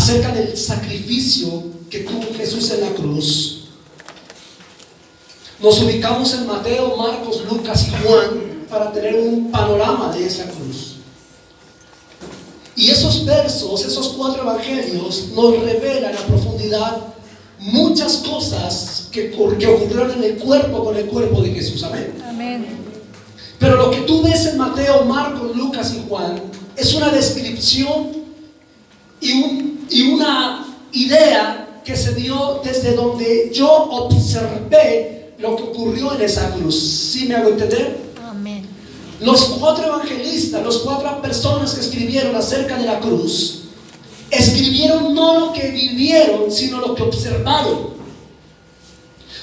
acerca del sacrificio que tuvo Jesús en la cruz, nos ubicamos en Mateo, Marcos, Lucas y Juan para tener un panorama de esa cruz. Y esos versos, esos 4 evangelios nos revelan a profundidad muchas cosas que ocurrieron en el cuerpo con el cuerpo de Jesús. Amén. Amén. Pero lo que tú ves en Mateo, Marcos, Lucas y Juan es una descripción y una idea que se dio desde donde yo observé lo que ocurrió en esa cruz. ¿Sí me hago entender? Amén. Los 4 evangelistas, las 4 personas que escribieron acerca de la cruz, escribieron no lo que vivieron, sino lo que observaron.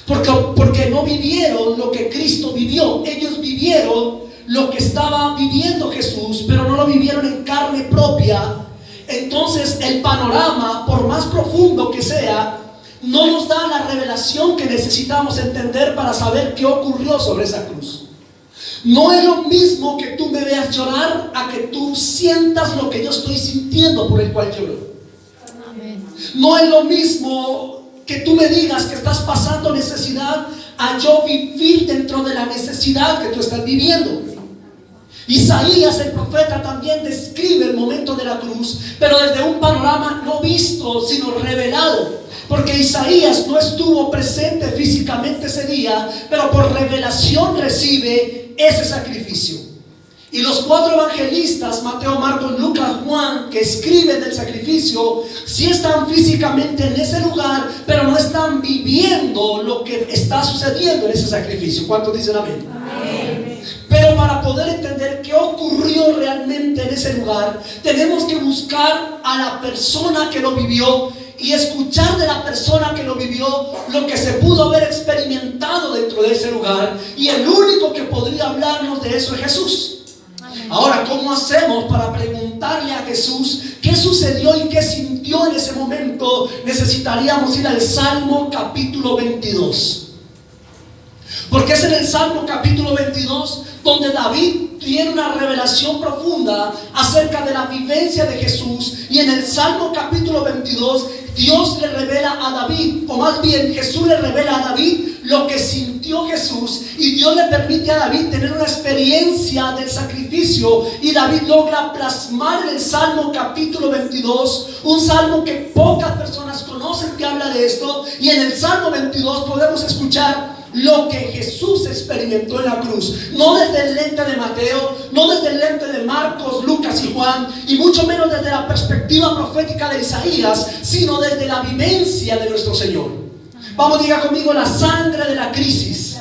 Porque no vivieron lo que Cristo vivió. Ellos vivieron lo que estaba viviendo Jesús, pero no lo vivieron en carne propia. Entonces el panorama, por más profundo que sea, no nos da la revelación que necesitamos entender para saber qué ocurrió sobre esa cruz. No es lo mismo que tú me veas llorar a que tú sientas lo que yo estoy sintiendo por el cual lloro. Amén. No es lo mismo que tú me digas que estás pasando necesidad a yo vivir dentro de la necesidad que tú estás viviendo. Isaías, el profeta, también describe el momento de la cruz, pero desde un panorama no visto, sino revelado. Porque Isaías no estuvo presente físicamente ese día, pero por revelación recibe ese sacrificio. Y los 4 evangelistas, Mateo, Marcos, Lucas, Juan, que escriben del sacrificio, sí están físicamente en ese lugar, pero no están viviendo lo que está sucediendo en ese sacrificio. ¿Cuántos dicen amén? Amén. Pero para poder entender qué ocurrió realmente en ese lugar, tenemos que buscar a la persona que lo vivió y escuchar de la persona que lo vivió lo que se pudo haber experimentado dentro de ese lugar. Y el único que podría hablarnos de eso es Jesús. Ahora, ¿cómo hacemos para preguntarle a Jesús qué sucedió y qué sintió en ese momento? Necesitaríamos ir al Salmo capítulo 22. Porque es en el Salmo capítulo 22 donde David tiene una revelación profunda acerca de la vivencia de Jesús. Y en el Salmo capítulo 22 Dios le revela a David, o más bien Jesús le revela a David lo que sintió Jesús. Y Dios le permite a David tener una experiencia del sacrificio. Y David logra plasmar en el Salmo capítulo 22, un salmo que pocas personas conocen que habla de esto. Y en el Salmo 22 podemos escuchar lo que Jesús experimentó en la cruz. No desde el lente de Mateo, no desde el lente de Marcos, Lucas y Juan, y mucho menos desde la perspectiva profética de Isaías, sino desde la vivencia de nuestro Señor. Vamos, diga conmigo: la sangre de la crisis.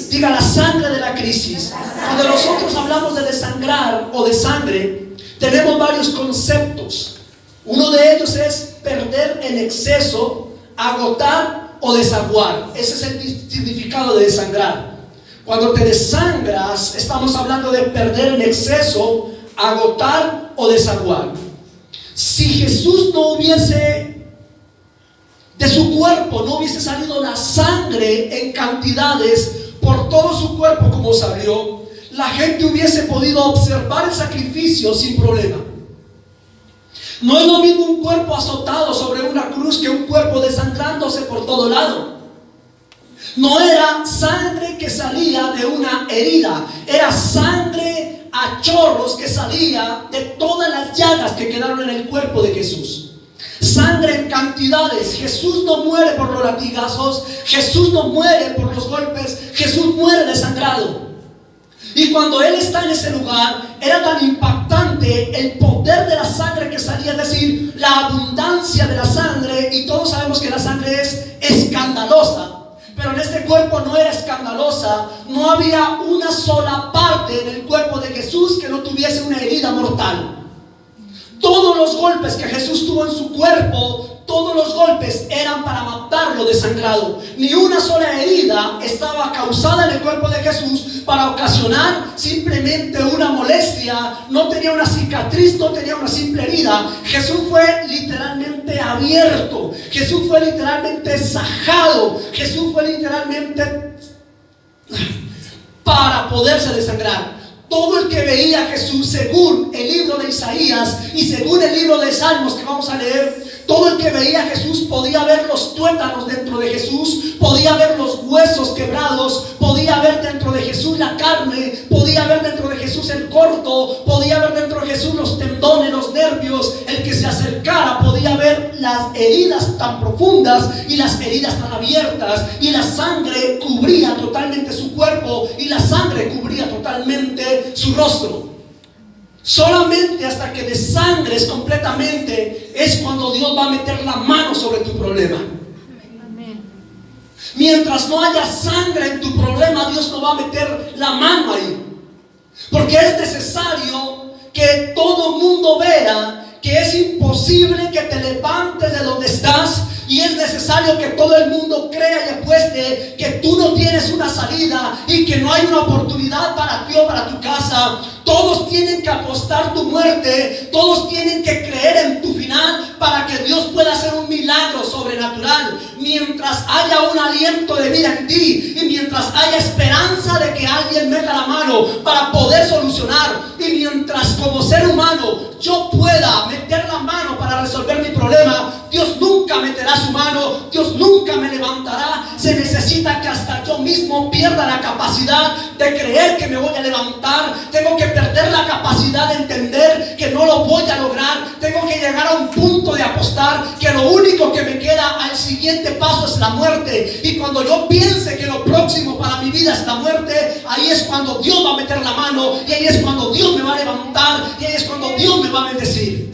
Diga: la sangre de la crisis. Cuando nosotros hablamos de desangrar o de sangre, tenemos varios conceptos. Uno de ellos es perder en exceso, agotar o desaguar. Ese es el significado de desangrar. Cuando te desangras, estamos hablando de perder en exceso, agotar o desaguar. Si Jesús no hubiese, de su cuerpo no hubiese salido la sangre en cantidades por todo su cuerpo como salió, la gente hubiese podido observar el sacrificio sin problema. No es lo mismo un cuerpo azotado sobre una cruz que un cuerpo desangrándose por todo lado. No era sangre que salía de una herida, era sangre a chorros que salía de todas las llagas que quedaron en el cuerpo de Jesús. Sangre en cantidades. Jesús no muere por los latigazos, Jesús no muere por los golpes, Jesús muere desangrado. Y cuando Él está en ese lugar, era tan impactante el poder de la sangre que salía, es decir, la abundancia de la sangre. Y todos sabemos que la sangre es escandalosa, pero en este cuerpo no era escandalosa. No había una sola parte en el cuerpo de Jesús que no tuviese una herida mortal. Todos los golpes que Jesús tuvo en su cuerpo, todos los golpes eran para matarlo desangrado. Ni una sola herida estaba causada en el cuerpo de Jesús para ocasionar simplemente una molestia. No tenía una cicatriz, no tenía una simple herida. Jesús fue literalmente abierto. Jesús fue literalmente sajado. Jesús fue literalmente para poderse desangrar. todo el que veía a Jesús, según el libro de Isaías y según el libro de Salmos que vamos a leer, todo el que veía a Jesús podía ver los tuétanos dentro de Jesús, podía ver los huesos quebrados, podía ver dentro de Jesús la carne, podía ver dentro de Jesús el corto, podía ver dentro de Jesús los tendones, los nervios. El que se acercara podía ver las heridas tan profundas y las heridas tan abiertas, y la sangre cubría totalmente su cuerpo y la sangre cubría totalmente su rostro. Solamente hasta que desangres completamente es cuando Dios va a meter la mano sobre tu problema. Mientras no haya sangre en tu problema, Dios no va a meter la mano ahí. Porque es necesario que todo mundo vea que es imposible que te levantes de donde estás, y es necesario que todo el mundo crea y apueste que tú no tienes una salida y que no hay una oportunidad para ti o para tu casa. Todos tienen que apostar tu muerte, todos tienen que creer en tu final para que Dios pueda hacer un milagro sobrenatural. Mientras haya un aliento de vida en ti y mientras haya esperanza de que alguien meta la mano para poder solucionar, y mientras como ser humano yo pueda meter la mano para resolver mi problema, Dios nunca meterá su mano, Dios nunca me levantará. Se necesita que hasta yo mismo pierda la capacidad de creer que me voy a levantar. Tengo que perder la capacidad de entender que no lo voy a lograr. Tengo que llegar a un punto de apostar que lo único que me queda al siguiente paso es la muerte. Y cuando yo piense que lo próximo para mi vida es la muerte, ahí es cuando Dios va a meter la mano, y ahí es cuando Dios me va a levantar, y ahí es cuando Dios me va a bendecir.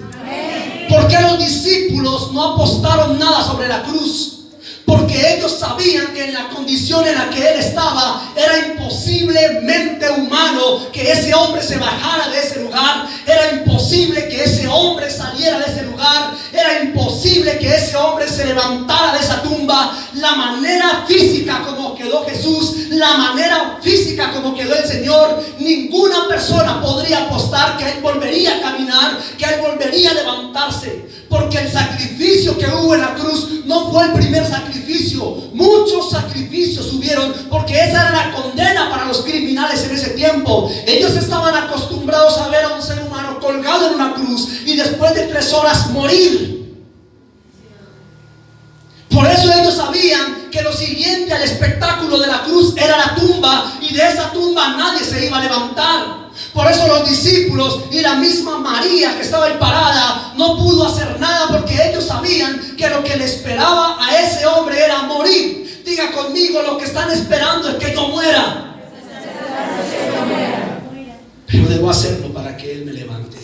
¿Por qué los discípulos no apostaron nada sobre la cruz? Porque ellos sabían que en la condición en la que él estaba era imposiblemente humano que ese hombre se bajara de ese lugar. Era imposible que ese hombre saliera de ese lugar. Era imposible que ese hombre se levantara de esa tumba. La manera física como quedó Jesús, la manera física como quedó el Señor, ninguna persona podría apostar que él volvería a caminar, que él volvería a levantarse. Porque el sacrificio que hubo en la cruz no fue el primer sacrificio. Muchos sacrificios hubieron, porque esa era la condena para los criminales en ese tiempo. Ellos estaban acostumbrados a ver a un ser humano colgado en una cruz y después de 3 horas morir. Por eso ellos sabían que lo siguiente al espectáculo de la cruz era la tumba, y de esa tumba nadie se iba a levantar. Por eso los discípulos y la misma María que estaba ahí parada no pudo hacer nada, porque ellos sabían que lo que le esperaba a ese hombre era morir. Diga conmigo: lo que están esperando es que yo muera. Pero debo hacerlo para que Él me levante.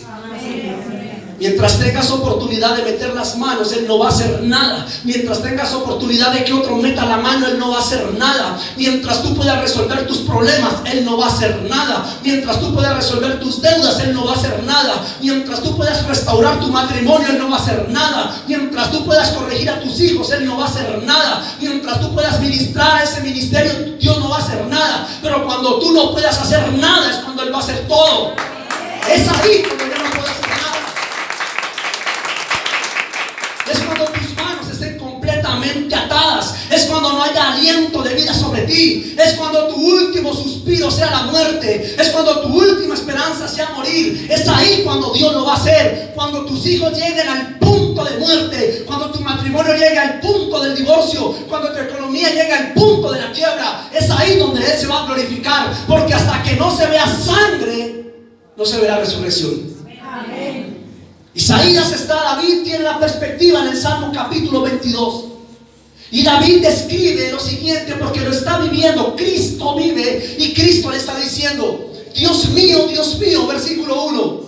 Mientras tengas oportunidad de meter las manos, Él no va a hacer nada. Mientras tengas oportunidad de que otro meta la mano, Él no va a hacer nada. Mientras tú puedas resolver tus problemas, Él no va a hacer nada. Mientras tú puedas resolver tus deudas, Él no va a hacer nada. Mientras tú puedas restaurar tu matrimonio, Él no va a hacer nada. Mientras tú puedas corregir a tus hijos, Él no va a hacer nada. Mientras tú puedas ministrar a ese ministerio, Dios no va a hacer nada. Pero cuando tú no puedas hacer nada, es cuando Él va a hacer todo. Es ahí cuando Él no puede hacer nada. Es cuando tus manos estén completamente atadas. Es cuando no haya aliento de vida sobre ti. Es cuando tu último suspiro sea la muerte. Es cuando tu última esperanza sea morir. Es ahí cuando Dios lo va a hacer. Cuando tus hijos lleguen al punto de muerte. Cuando tu matrimonio llegue al punto del divorcio. Cuando tu economía llegue al punto de la quiebra. Es ahí donde Él se va a glorificar. Porque hasta que no se vea sangre, no se verá resurrección. Amén. Isaías David tiene la perspectiva en el Salmo capítulo 22. Y David describe lo siguiente, porque lo está viviendo. Cristo vive y Cristo le está diciendo: Dios mío, versículo 1.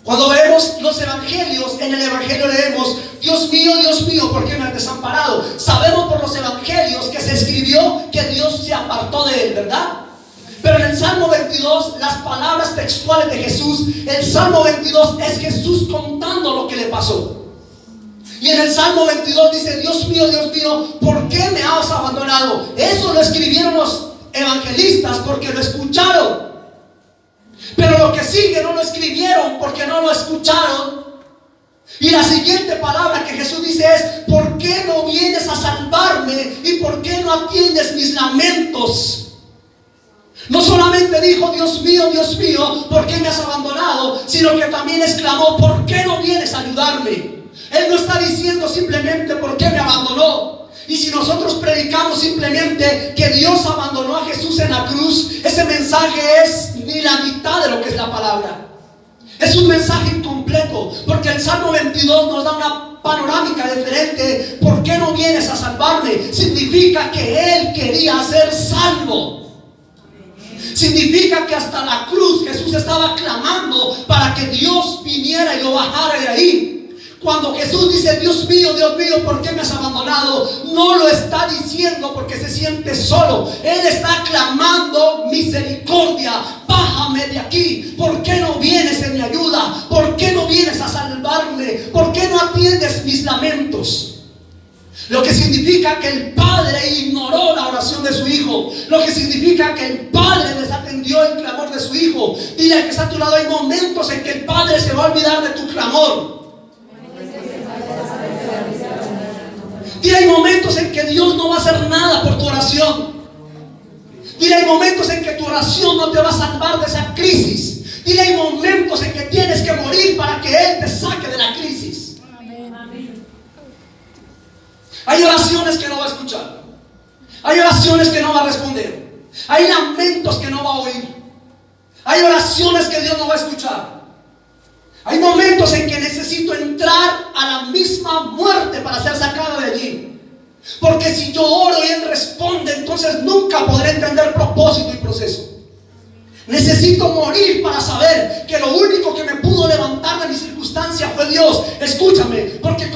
Cuando vemos los evangelios, en el evangelio leemos: Dios mío, ¿por qué me has desamparado? Sabemos por los evangelios que se escribió que Dios se apartó de él, ¿verdad? Pero en el Salmo 22, las palabras textuales de Jesús, el Salmo 22 es Jesús contando lo que le pasó. Y en el Salmo 22 dice: Dios mío, ¿por qué me has abandonado? Eso lo escribieron los evangelistas porque lo escucharon. Pero lo que sigue no lo escribieron porque no lo escucharon. Y la siguiente palabra que Jesús dice es: ¿por qué no vienes a salvarme? ¿Y por qué no atiendes mis lamentos? No solamente dijo, Dios mío, ¿por qué me has abandonado? Sino que también exclamó, ¿por qué no vienes a ayudarme? Él no está diciendo simplemente, ¿por qué me abandonó? Y si nosotros predicamos simplemente que Dios abandonó a Jesús en la cruz, ese mensaje es ni la mitad de lo que es la palabra. Es un mensaje incompleto, porque el Salmo 22 nos da una panorámica diferente. ¿Por qué no vienes a salvarme? Significa que Él quería ser salvo. Significa que hasta la cruz Jesús estaba clamando para que Dios viniera y lo bajara de ahí. Cuando Jesús dice, Dios mío, ¿por qué me has abandonado? No lo está diciendo porque se siente solo. Él está clamando misericordia. Bájame de aquí. ¿Por qué no vienes en mi ayuda? ¿Por qué no vienes a salvarme? ¿Por qué no atiendes mis lamentos? Lo que significa que el Padre ignoró la oración de su Hijo. Lo que significa que el Padre desatendió el clamor de su Hijo. Dile al que está a tu lado, hay momentos en que el Padre se va a olvidar de tu clamor. Dile, hay momentos en que Dios no va a hacer nada por tu oración. Dile, hay momentos en que tu oración no te va a salvar de esa crisis. Dile, hay momentos en que tienes que morir para que Él te saque de la crisis. Hay oraciones que no va a escuchar. Hay oraciones que no va a responder. Hay lamentos que no va a oír. Hay oraciones que Dios no va a escuchar. Hay momentos en que necesito entrar a la misma muerte para ser sacado de allí. Porque si yo oro y Él responde, entonces nunca podré entender propósito y proceso. Necesito morir para saber que lo único que me pudo levantar de mi circunstancia fue Dios. Escúchame, porque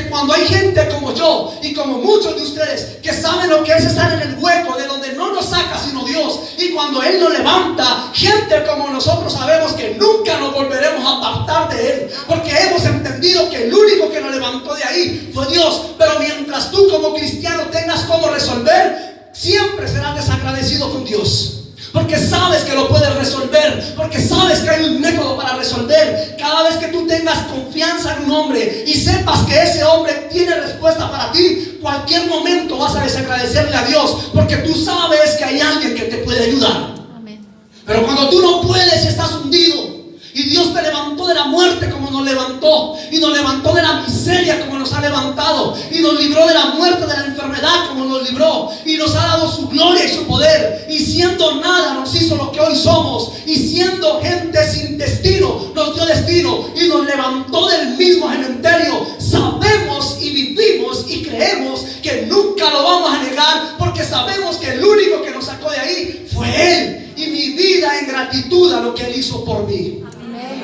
cuando hay gente como yo y como muchos de ustedes que saben lo que es estar en el hueco de donde no nos saca sino Dios, y cuando Él nos levanta, gente como nosotros sabemos que nunca nos volveremos a apartar de Él, porque hemos entendido que el único que nos levantó de ahí fue Dios. Pero mientras tú como cristiano tengas cómo resolver, siempre serás desagradecido con Dios. Porque sabes que lo puedes resolver, porque sabes que hay un método para resolver. Cada vez que tú tengas confianza en un hombre y sepas que ese hombre tiene respuesta para ti, cualquier momento vas a desagradecerle a Dios, porque tú sabes que hay alguien que te puede ayudar. Amén. Pero cuando tú no puedes y estás hundido, y Dios te levantó de la muerte como nos levantó, y nos levantó de la miseria como nos ha levantado, y nos libró de la muerte, de la enfermedad como nos libró, y nos ha dado su gloria y su poder, y siendo nada nos hizo lo que hoy somos, y siendo gente sin destino nos dio destino, y nos levantó del mismo cementerio. Sabemos y vivimos y creemos que nunca lo vamos a negar, porque sabemos que el único que nos sacó de ahí fue Él, y mi vida en gratitud a lo que Él hizo por mí.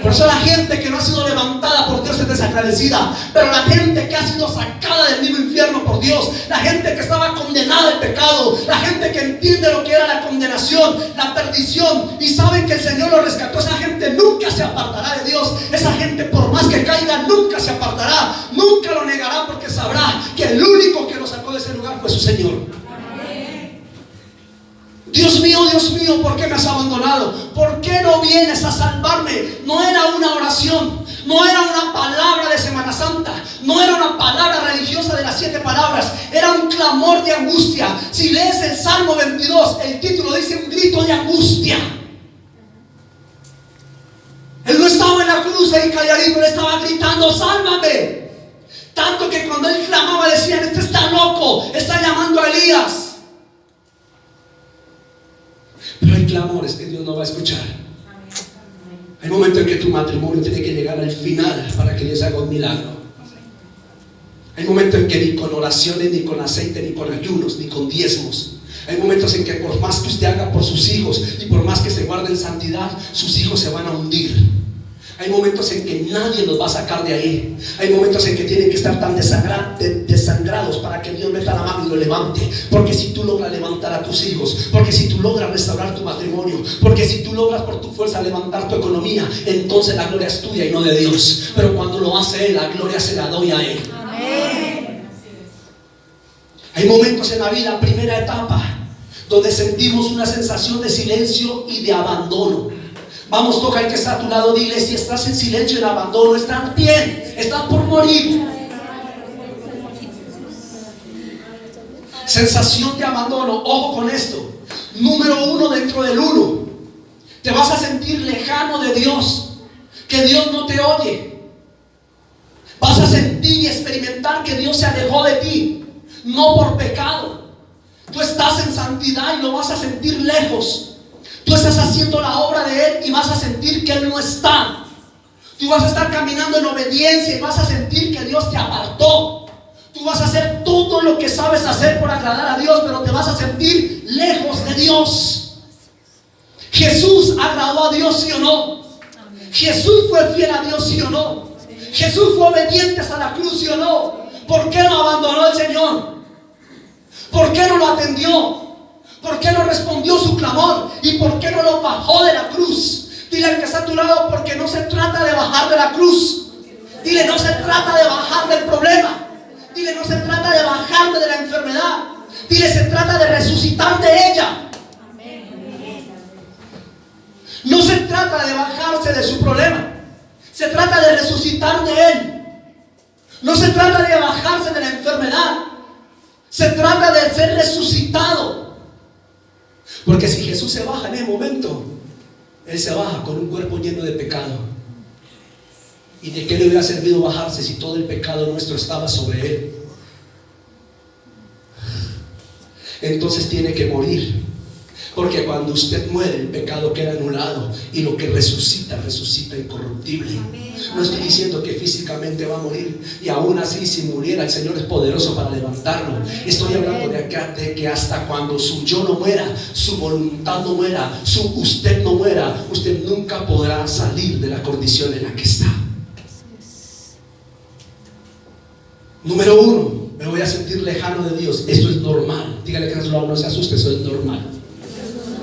Por eso la gente que no ha sido levantada por Dios es desagradecida. Pero la gente que ha sido sacada del mismo infierno por Dios, la gente que estaba condenada al pecado, la gente que entiende lo que era la condenación, la perdición, y saben que el Señor lo rescató, esa gente nunca se apartará de Dios. Esa gente, por más que caiga, nunca se apartará, nunca lo negará, porque sabrá que el único que lo sacó de ese lugar fue su Señor. Dios mío, ¿por qué me has abandonado? ¿Por qué no vienes a salvarme? No era una oración, no era una palabra de Semana Santa, no era una palabra religiosa de las 7 palabras, era un clamor de angustia. Si lees el Salmo 22, el título dice un grito de angustia. Él no estaba en la cruz ahí calladito, él estaba gritando, sálvame. Tanto que cuando él clamaba decían, este está loco, está llamando a Elías. Pero hay clamores que Dios no va a escuchar. Hay momentos en que tu matrimonio tiene que llegar al final para que Dios haga un milagro. Hay momentos en que ni con oraciones, ni con aceite, ni con ayunos, ni con diezmos. Hay momentos en que por más que usted haga por sus hijos y por más que se guarde en santidad, sus hijos se van a hundir. Hay momentos en que nadie los va a sacar de ahí. Hay momentos en que tienen que estar tan desangrados para que Dios meta la mano y lo levante. Porque si tú logras levantar a tus hijos, porque si tú logras restaurar tu matrimonio, porque si tú logras por tu fuerza levantar tu economía, entonces la gloria es tuya y no de Dios. Pero cuando lo hace Él, la gloria se la doy a Él. Amén. Hay momentos en la vida, primera etapa, donde sentimos una sensación de silencio y de abandono. Vamos, toca al que está a tu lado, dile, si estás en silencio y en abandono, estás bien, estás por morir. Sensación de abandono, ojo con esto. Número 1 dentro del 1. Te vas a sentir lejano de Dios, que Dios no te oye. Vas a sentir y experimentar que Dios se alejó de ti, no por pecado. Tú estás en santidad y lo vas a sentir lejos. Tú estás haciendo la obra de Él y vas a sentir que Él no está. Tú vas a estar caminando en obediencia y vas a sentir que Dios te apartó. Tú vas a hacer todo lo que sabes hacer por agradar a Dios, pero te vas a sentir lejos de Dios. Jesús agradó a Dios, ¿sí o no? Jesús fue fiel a Dios, ¿sí o no? Jesús fue obediente hasta la cruz, ¿sí o no? ¿Por qué no abandonó el Señor? ¿Por qué no lo atendió? ¿Por qué no respondió su clamor? ¿Y por qué no lo bajó de la cruz? Dile al que está a tu lado, porque no se trata de bajar de la cruz. Dile, no se trata de bajar del problema. Dile, no se trata de bajarte de la enfermedad. Dile, se trata de resucitar de ella. No se trata de bajarse de su problema. Se trata de resucitar de él. No se trata de bajarse de la enfermedad. Se trata de ser resucitado. Porque si Jesús se baja en ese momento, Él se baja con un cuerpo lleno de pecado. ¿Y de qué le hubiera servido bajarse si todo el pecado nuestro estaba sobre Él? Entonces tiene que morir. Porque cuando usted muere, el pecado queda anulado. Y lo que resucita, resucita incorruptible. No estoy diciendo que físicamente va a morir. Y aún así, si muriera, el Señor es poderoso para levantarlo. Estoy hablando de que hasta cuando su yo no muera, su voluntad no muera, usted no muera, usted nunca podrá salir de la condición en la que está. Número 1, me voy a sentir lejano de Dios. Esto es normal. Dígale que no se asuste, eso es normal.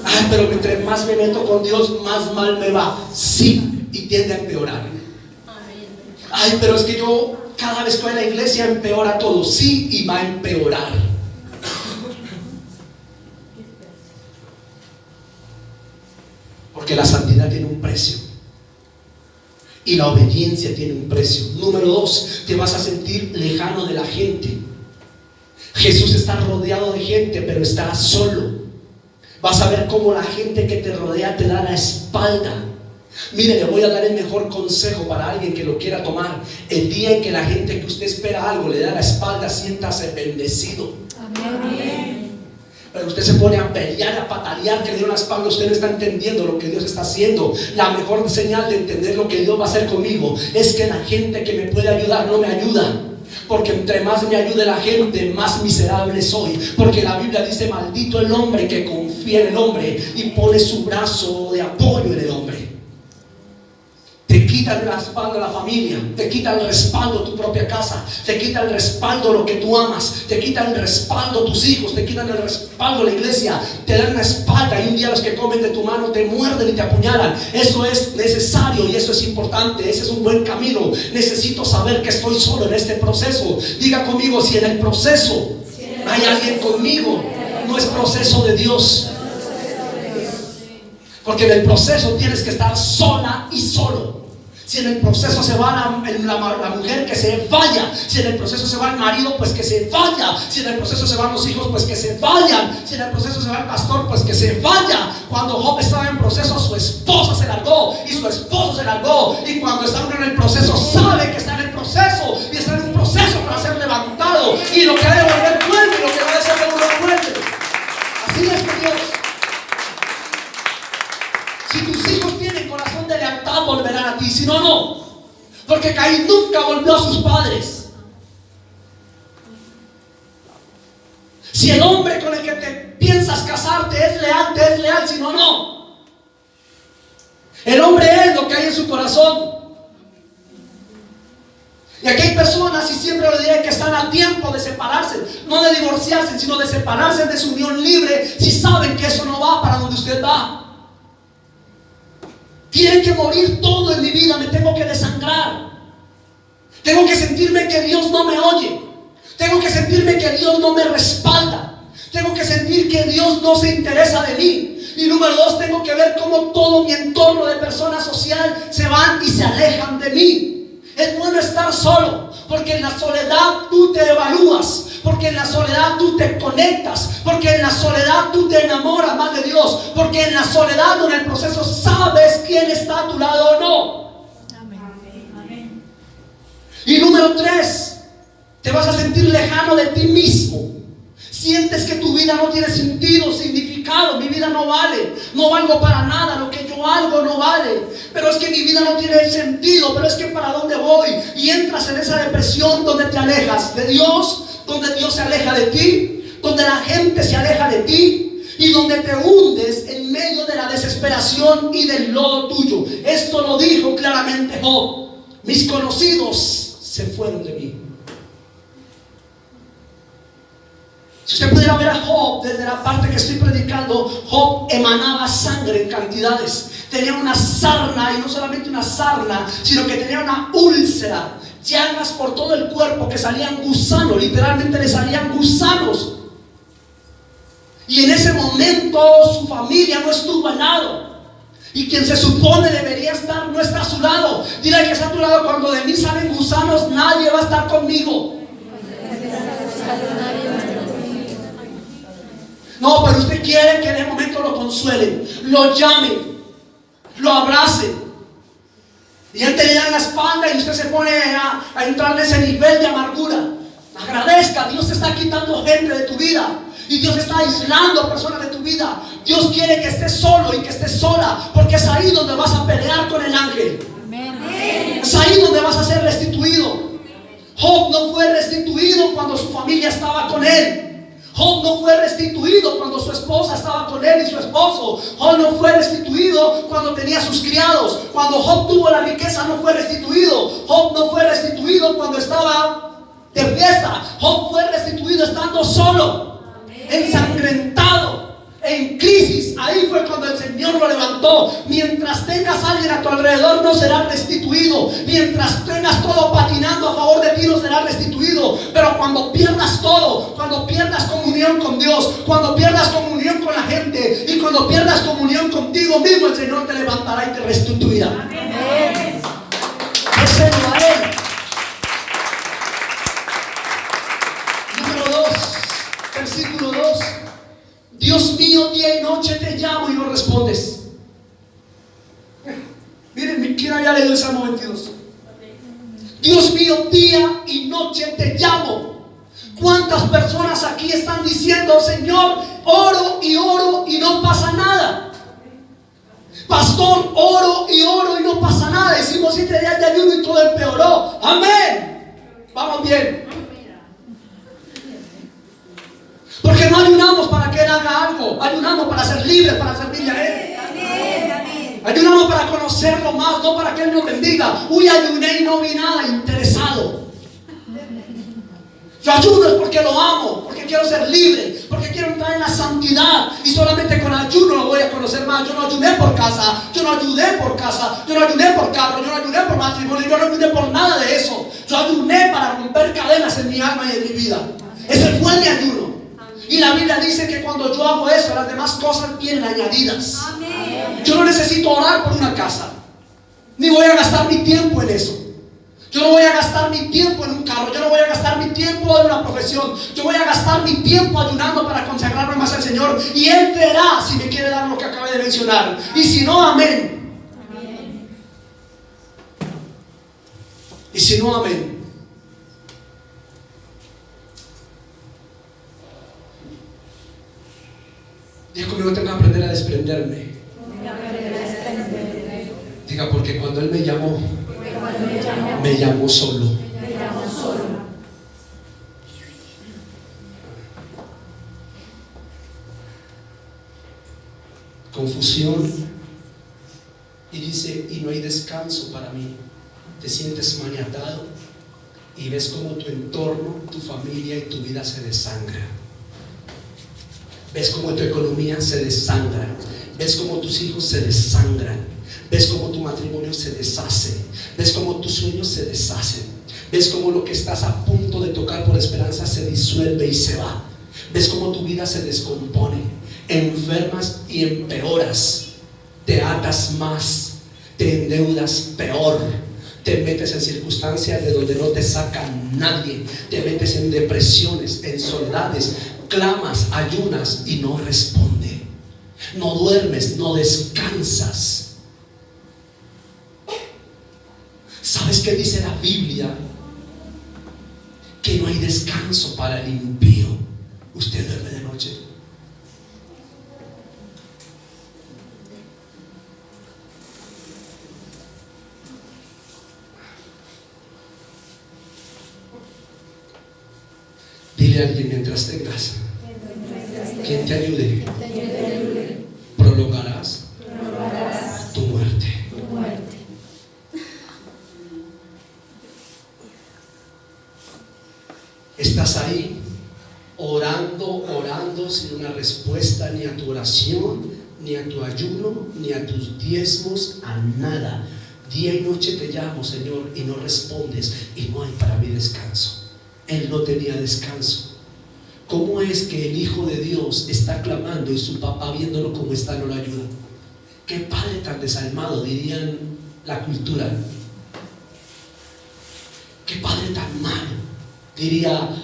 Ay, pero entre más me meto con Dios, más mal me va. Sí, y tiende a empeorar. Ay, pero es que yo cada vez que voy a la iglesia empeora todo. Sí, y va a empeorar. Porque la santidad tiene un precio. Y la obediencia tiene un precio. Número 2, te vas a sentir lejano de la gente. Jesús está rodeado de gente, pero está solo. Vas a ver cómo la gente que te rodea te da la espalda. Mire, le voy a dar el mejor consejo para alguien que lo quiera tomar. El día en que la gente que usted espera algo le da la espalda, siéntase bendecido. Amén. Pero usted se pone a pelear, a patalear que le dio la espalda. Usted no está entendiendo lo que Dios está haciendo. La mejor señal de entender lo que Dios va a hacer conmigo es que la gente que me puede ayudar no me ayuda. Porque entre más me ayude la gente, más miserable soy. Porque la Biblia dice: maldito el hombre que confía en el hombre y pone su brazo de apoyo en el hombre. Te quita el respaldo de la familia, te quita el respaldo de tu propia casa, te quita el respaldo de lo que tú amas, te quita el respaldo de tus hijos, te quitan el respaldo de la iglesia, te dan una espalda y un día los que comen de tu mano te muerden y te apuñalan. Eso es necesario y eso es importante, ese es un buen camino. Necesito saber que estoy solo en este proceso. Diga conmigo: si en el proceso hay alguien conmigo, no es proceso de Dios. Porque en el proceso tienes que estar sola y solo. Si en el proceso se va la mujer, que se vaya. Si en el proceso se va el marido, pues que se vaya. Si en el proceso se van los hijos, pues que se vayan. Si en el proceso se va el pastor, pues que se vaya. Cuando Job estaba en proceso, su esposa se largó y su esposo se largó. Y cuando está uno en el proceso, sabe que está en el proceso y está en un proceso para ser levantado. Y lo que ha de volver vuelve, y lo que va a ser de uno vuelve. Así es con Dios. Si tus hijos tienen corazón de lealtad, volverán a ti. Si no, no. Porque Caín nunca volvió a sus padres. Si el hombre con el que te piensas casarte es leal, te es leal. Si no, no. El hombre es lo que hay en su corazón. Y aquí hay personas, y siempre lo diré, que están a tiempo de separarse. No de divorciarse, sino de separarse de su unión libre. Si saben que eso no va para donde usted va. Tiene que morir todo en mi vida. Me tengo que desangrar. Tengo que sentirme que Dios no me oye. Tengo que sentirme que Dios no me respalda. Tengo que sentir que Dios no se interesa de mí. Y número 2, tengo que ver cómo todo mi entorno de persona social se van y se alejan de mí. Es bueno estar solo. porque en la soledad tú te evalúas, porque en la soledad tú te conectas, porque en la soledad tú te enamoras más de Dios, porque en la soledad o en el proceso sabes quién está a tu lado o no. Amén. Y número 3, te vas a sentir lejano de ti mismo. Sientes que tu vida no tiene sentido, significado. Mi vida no vale, no valgo para nada. Lo que yo hago no vale. Pero es que mi vida no tiene sentido. Pero es que para dónde voy. Y entras en esa depresión donde te alejas de Dios, donde Dios se aleja de ti, donde la gente se aleja de ti, y donde te hundes en medio de la desesperación y del lodo tuyo. Esto lo dijo claramente Job: mis conocidos se fueron de mí. Si usted pudiera ver a Job desde la parte que estoy predicando, Job emanaba sangre en cantidades. Tenía una sarna, y no solamente una sarna, sino que tenía una úlcera, llagas por todo el cuerpo que salían gusanos, literalmente le salían gusanos. Y en ese momento su familia no estuvo al lado. Y quien se supone debería estar no está a su lado. Dile al que está a tu lado: cuando de mí salen gusanos, nadie va a estar conmigo. No, pero usted quiere que en ese momento lo consuelen, lo llamen, lo abracen, y él te le da la espalda y usted se pone a entrar en ese nivel de amargura. Agradezca, Dios te está quitando gente de tu vida, y Dios está aislando personas de tu vida. Dios quiere que estés solo y que estés sola, porque es ahí donde vas a pelear con el ángel. Amén. Es ahí donde vas a ser restituido. Job no fue restituido cuando su familia estaba con él. Job no fue restituido cuando su esposa estaba con él y su esposo. Job no fue restituido cuando tenía sus criados. Cuando Job tuvo la riqueza, no fue restituido. Job no fue restituido cuando estaba de fiesta. Job fue restituido estando solo, ensangrentado, en crisis. Ahí fue cuando el Señor lo levantó. Mientras tengas a alguien a tu alrededor, no serás restituido. Mientras tengas todo patinando a favor de ti, no serás restituido. Pero cuando pierdas todo, cuando pierdas comunión con Dios, cuando pierdas comunión con la gente, y cuando pierdas comunión contigo mismo, el Señor te levantará y te restituirá. Amén. Déselo a Él. Número 2, versículo 2. Dios mío, día y noche te llamo y no respondes. Miren, ¿quién había leído el Salmo 22? Dios mío, día y noche te llamo. ¿Cuántas personas aquí están diciendo: Señor, oro y no pasa nada? Pastor, oro y no pasa nada. Hicimos 7 días de ayuno y todo empeoró. Amén. Vamos bien. Porque no ayunamos para que Él haga algo. Ayunamos para ser libres, para servirle a Él. Ayunamos para conocerlo más, no para que Él nos bendiga. Uy, ayuné y no vi nada. Interesado. Yo ayuno es porque lo amo, porque quiero ser libre, porque quiero entrar en la santidad. Y solamente con ayuno lo voy a conocer más. Yo no ayuné por casa, yo no ayudé por casa, yo no ayuné por carro, yo no ayuné por matrimonio, yo no ayuné por nada de eso. Yo ayuné para romper cadenas en mi alma y en mi vida. Ese fue mi ayuno. Y la Biblia dice que cuando yo hago eso, las demás cosas vienen añadidas. Amén. Yo no necesito orar por una casa, ni voy a gastar mi tiempo en eso. Yo no voy a gastar mi tiempo en un carro, yo no voy a gastar mi tiempo en una profesión. Yo voy a gastar mi tiempo ayunando para consagrarme más al Señor, y Él verá si me quiere dar lo que acabé de mencionar. Y si no, amén. Amén. Y si no, amén. Diga conmigo: tengo que aprender a desprenderme. Diga: porque cuando Él me llamó, me llamó solo. Confusión. Y dice: y no hay descanso para mí. Te sientes maniatado y ves como tu entorno, tu familia y tu vida se desangra. Ves como tu economía se desangra. Ves como tus hijos se desangran. Ves como tu matrimonio se deshace. Ves como tus sueños se deshacen. Ves como lo que estás a punto de tocar por esperanza se disuelve y se va. Ves como tu vida se descompone. Enfermas y empeoras. Te atas más. Te endeudas peor. Te metes en circunstancias de donde no te saca nadie. Te metes en depresiones, en soledades. Clamas, ayunas y no responde. No duermes, no descansas. ¿Sabes qué dice la Biblia? Que no hay descanso para el impío. ¿Usted duerme de noche? Dile a alguien mientras tengas quien te ayude, prolongarás tu muerte. Estás ahí orando sin una respuesta ni a tu oración, ni a tu ayuno, ni a tus diezmos, a nada. Día y noche te llamo, Señor, y no respondes, y no hay para mí descanso. Él no tenía descanso. ¿Cómo es que el Hijo de Dios está clamando y su papá, viéndolo como está, no lo ayuda? Qué padre tan desalmado, dirían la cultura. Qué padre tan malo, diría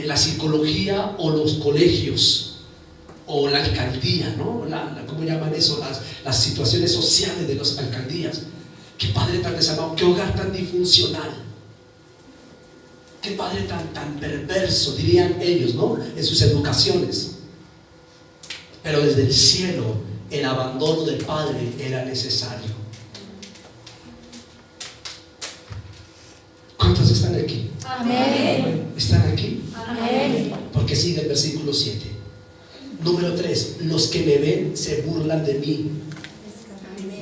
la psicología o los colegios o la alcaldía, ¿no? ¿Cómo llaman eso? Las situaciones sociales de las alcaldías. Qué padre tan desalmado, qué hogar tan disfuncional. Qué padre tan perverso, dirían ellos, ¿no? En sus educaciones. Pero desde el cielo, el abandono del padre era necesario. ¿Cuántos están aquí? Amén. ¿Están aquí? Amén. Porque sigue el versículo 7. Número 3. Los que me ven se burlan de mí,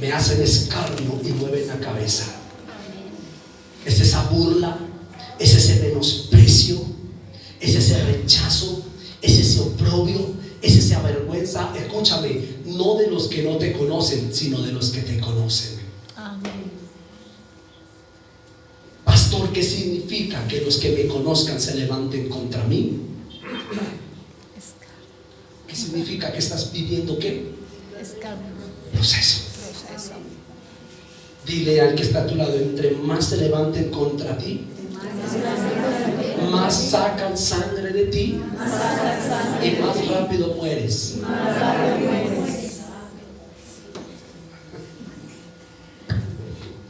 me hacen escarnio y mueven la cabeza. Es esa burla, es ese menosprecio, es ese rechazo, es ese oprobio, es esa vergüenza. Escúchame, no de los que no te conocen, sino de los que te conocen. Amén. Pastor, ¿qué significa que los que me conozcan se levanten contra mí? ¿Qué significa? Que estás pidiendo qué? Proceso. Dile al que está a tu lado: entre más se levanten contra ti, más sacan sangre de ti y más rápido mueres.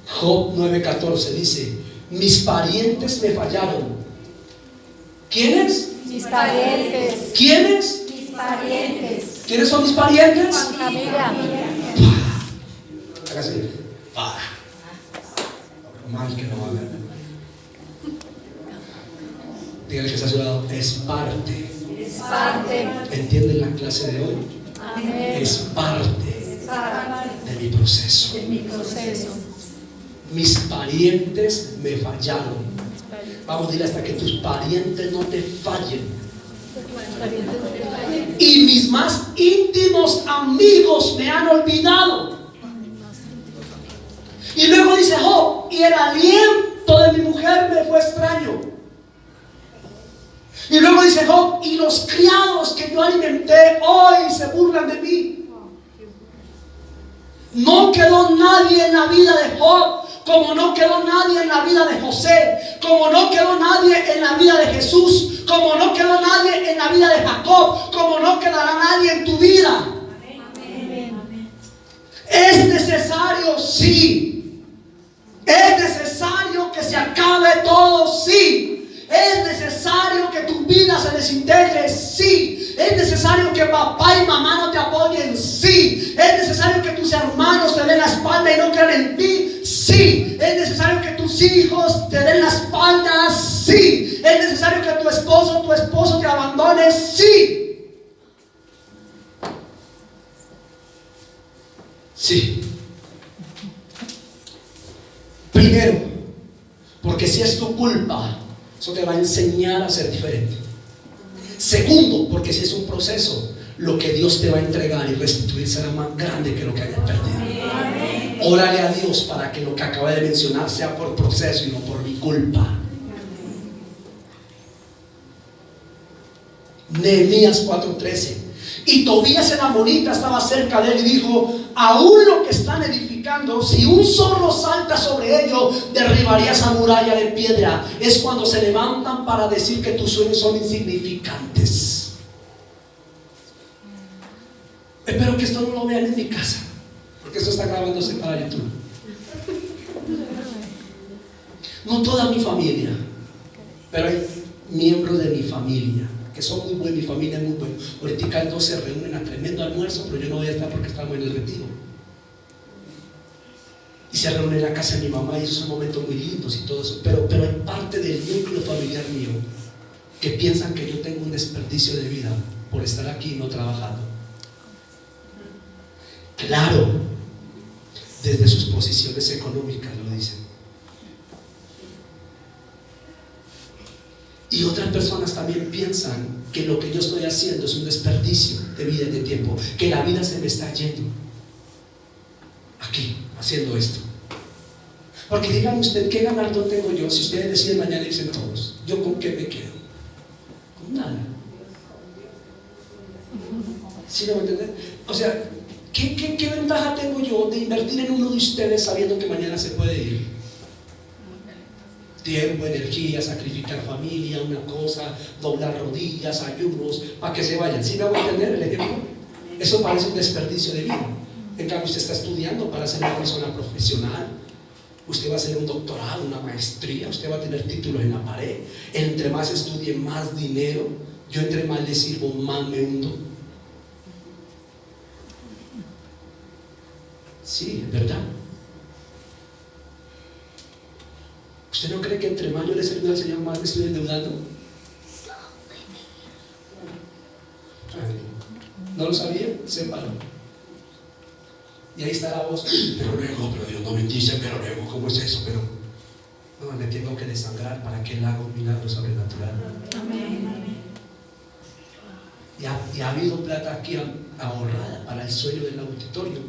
Job 9:14 dice: mis parientes me fallaron. ¿Quiénes? Mis parientes. ¿Quiénes? Mis parientes. ¿Quiénes son mis parientes? Familia. Hágase. Mal que no haga. Dígale que está a su lado: es parte. Es parte. ¿Entienden la clase de hoy? Amén. Es parte de mi proceso. De mi proceso. Mis parientes me fallaron. Vamos, dile: hasta que tus parientes no te fallen. Y mis más íntimos amigos me han olvidado. Y luego dice Job: y el aliento de mi mujer me fue extraño. Y luego dice Job: y los criados que yo alimenté hoy se burlan de mí. No quedó nadie en la vida de Job, como no quedó nadie en la vida de José, como no quedó nadie en la vida de Jesús, como no quedó nadie en la vida de Jacob, como no quedará nadie en tu vida. Es necesario, sí. Es necesario que se acabe todo, sí. Es necesario que tu vida se desintegre, sí. Es necesario que papá y mamá no te apoyen, sí. Es necesario que tus hermanos te den la espalda y no crean en ti, sí. Es necesario que tus hijos te den la espalda, sí. Es necesario que tu esposo te abandone, sí. Sí. Primero, porque si es tu culpa, eso te va a enseñar a ser diferente. Segundo, porque si es un proceso, lo que Dios te va a entregar y restituir será más grande que lo que hayas perdido. Órale a Dios para que lo que acabé de mencionar sea por proceso y no por mi culpa. Nehemías 4:13. Y Tobías el amonita estaba cerca de él y dijo: aún lo que están edificando edificando, si un zorro salta sobre ellos, derribaría esa muralla de piedra. Es cuando se levantan para decir que tus sueños son insignificantes. Espero que esto no lo vean en mi casa, porque esto está grabándose para YouTube. No toda mi familia, pero hay miembros de mi familia que son muy buenos, mi familia es muy buena. Ahorita el 2 se reúnen a tremendo almuerzo, pero yo no voy a estar porque estamos en el retiro. Y se reúnen en la casa de mi mamá y esos son momentos muy lindos y todo eso. Pero hay parte del núcleo familiar mío que piensan que yo tengo un desperdicio de vida por estar aquí y no trabajando. Claro, desde sus posiciones económicas lo dicen. Y otras personas también piensan que lo que yo estoy haciendo es un desperdicio de vida y de tiempo, que la vida se me está yendo aquí, haciendo esto. Porque díganme usted, ¿qué galardón tengo yo? Si ustedes deciden mañana, dicen todos, ¿yo con qué me quedo? Con nada. ¿Sí me va a entender? O sea, ¿qué ventaja tengo yo de invertir en uno de ustedes sabiendo que mañana se puede ir? Tiempo, energía, sacrificar familia, una cosa, doblar rodillas, ayunos, para que se vayan. ¿Sí me voy a entender el ejemplo? Eso parece un desperdicio de vida. En cambio, usted está estudiando para ser una persona profesional. Usted va a hacer un doctorado, una maestría, usted va a tener títulos en la pared. Entre más estudie, más dinero. Yo entre más le sirvo, más me hundo. Sí, es verdad. ¿Usted no cree que entre más yo le sirvo al Señor, más me estoy endeudando? ¿No lo sabía? Sépalo. Y ahí está la voz. Pero Dios no bendice, pero luego, ¿cómo es eso? Pero no, me tengo que desangrar para que Él haga un milagro sobrenatural. Amén. Y ha habido plata aquí ahorrada para el sueño del auditorio.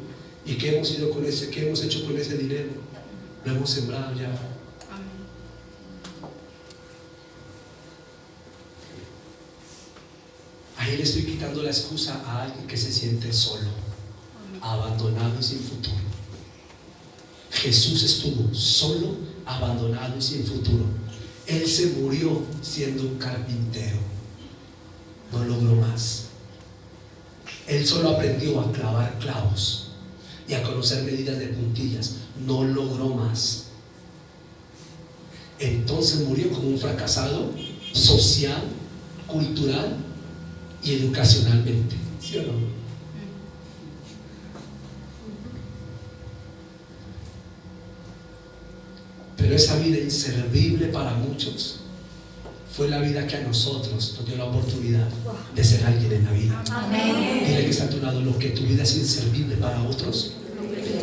¿Y qué hemos ido con ese? ¿Qué hemos hecho con ese dinero? Lo hemos sembrado ya. Ahí le estoy quitando la excusa a alguien que se siente solo, abandonado y sin futuro. Jesús estuvo solo, abandonado y sin futuro. Él se murió siendo un carpintero. No logró más. Él solo aprendió a clavar clavos y a conocer medidas de puntillas. No logró más. Entonces murió como un fracasado social, cultural y educacionalmente. ¿Sí o no? Pero esa vida inservible para muchos fue la vida que a nosotros nos dio la oportunidad de ser alguien en la vida. Amén. Dile que está a tu lado, lo que tu vida es inservible para otros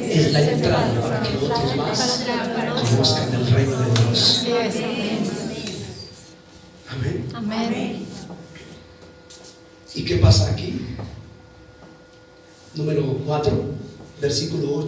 es la entrada para que otros más conozcan el reino de Dios. Amén. Amén. ¿Y qué pasa aquí? Número 4, versículo 8.